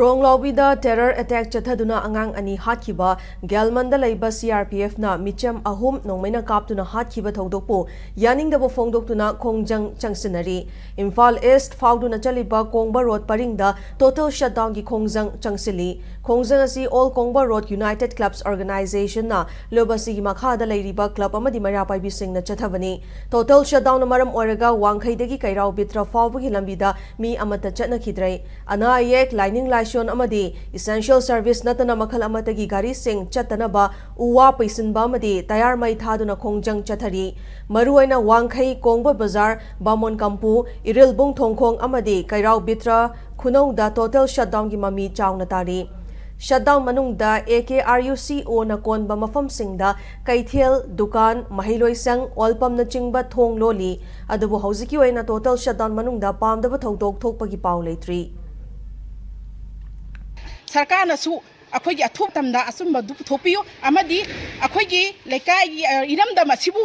Tronglaobi da terror attack chathaduna angang ani hatkiba Galmanda laiba CRPF na micham ahum nongmaina kaptuna hatkiba thodokpo yaningdabo phongdoktuna Kongjang changsinari Imphal East fauduna chaliba Kongba Road paringda total shutdown gi Kongjang changsili Kongjang asi All Kongba Road United Clubs Organization na lobasi gi makhada lairiba club amadi marapai bising na chathabani total shutdown maram oraga wangkhaidagi kairau bitra fawbagi lambida mi amata chatna khidrai ana yek lining Shon amadi essential service natana makhal amatagi gari sing chatanaba uwa paisinba amadi tayar mai thaduna Kongjang chathari maruaina wangkhai Kongba Bazar Bamon Kampu Irilbung Thongkhong amadi Kairau Bitra Khunau da total shutdown gi mami chawna tari Shutdown manungda AKRUCO na konba mafam singda Kaithel Dukan Mahiloisang Olpam na chingba thong loli adubu hauziki waina total shutdown manungda pamdaba thodok thokpagi paw leitri Sarkar na su akwai athuk tamda asumba du thopiyo amadi akwai lekai iramda masibu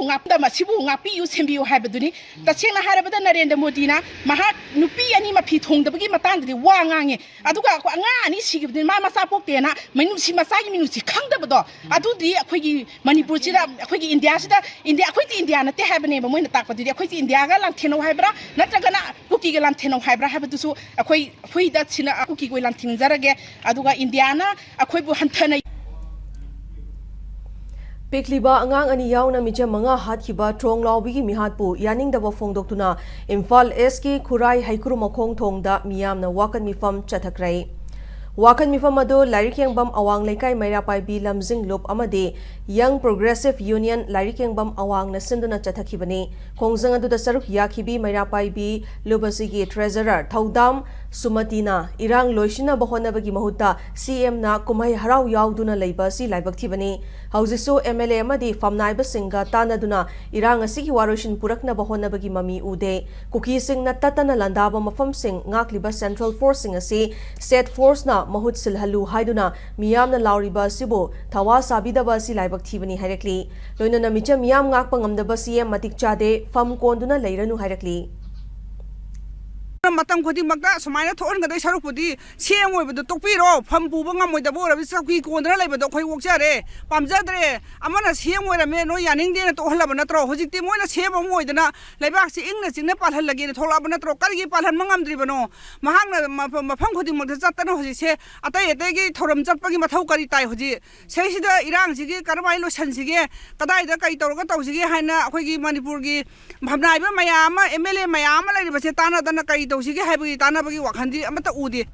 ngapi yu sembiyo haibaduni tasengna harabada Narendra Modi na maha nupi ani mapi thongdabagi matangdi wa ngange aduga anga ani sigibdi ma masa poktena minusi masagi minusi khangdabado adudi akwai Manipur sida akwai India sida akwai India na te haibane ba moina takpadudi akwai India ga lantheno haibra natragana kuki ga lantheno haibra haibatusu akwai da sina kuki go lanthinjarage aduga India na akwai bu hanthana Pikliba angang ani yauna miche manga hatkiba Tronglaobi gi mihatpu yaningdaba phongdoktuna Imphal East ki Khurai Haikuru Makhong thongda miyamna wakan mifam chathakrai Wakan mifam adu Larikengbam awang lekai mairapai bi lamjing lup amade Young Progressive Union Larikengbam awang na sinduna chathakibani Kongjang adu da saruk yakhibi mairapai bi lubasi gi treasurer Thodam Sumatina irang loishina bahona bagi mahutta CM na kumai harau yauduna leiba si laibakthibani haujisu MLA amadi famnaiba singa tanaduna irang asigi waroshin purakna bahona bagi mami ude kuki sing na tatana landaba mafam sing ngakliba Central Force sing asi set force na mahut silhalu haiduna miyamna lauriba sibo thawa sabidaba si laibakthibani hairakli loinana micha miyam ngakpa ngamdaba CM matik chade fam konduna leiranu hairakli Matang khodi magda sumaina thon ga dai saruk pudi siang oi bdu tokpiro pham pu banga moi da bora bi sakhi kondra lai bdo khoi wok jare pamja dre amana siang oi ra me no yaning de na to hala bana tro hojik ti moi na seba moi dana laibak si ingna singna palhal lagi ne thola bana tro kar gi palhan mangam dri bano mahang na mafam khodi magda chatana hoji se atai atai gi thoram chapagi mathau kari tai hoji sei sida irang ji gi karmai lo san ji gi kadai da kai tor ga tau ji gi haina akhoi gi Manipur gi bhamnai ba mayama MLA mayama lai ba se tana dana kai sige haibagi tanabagi wakhandi amata udi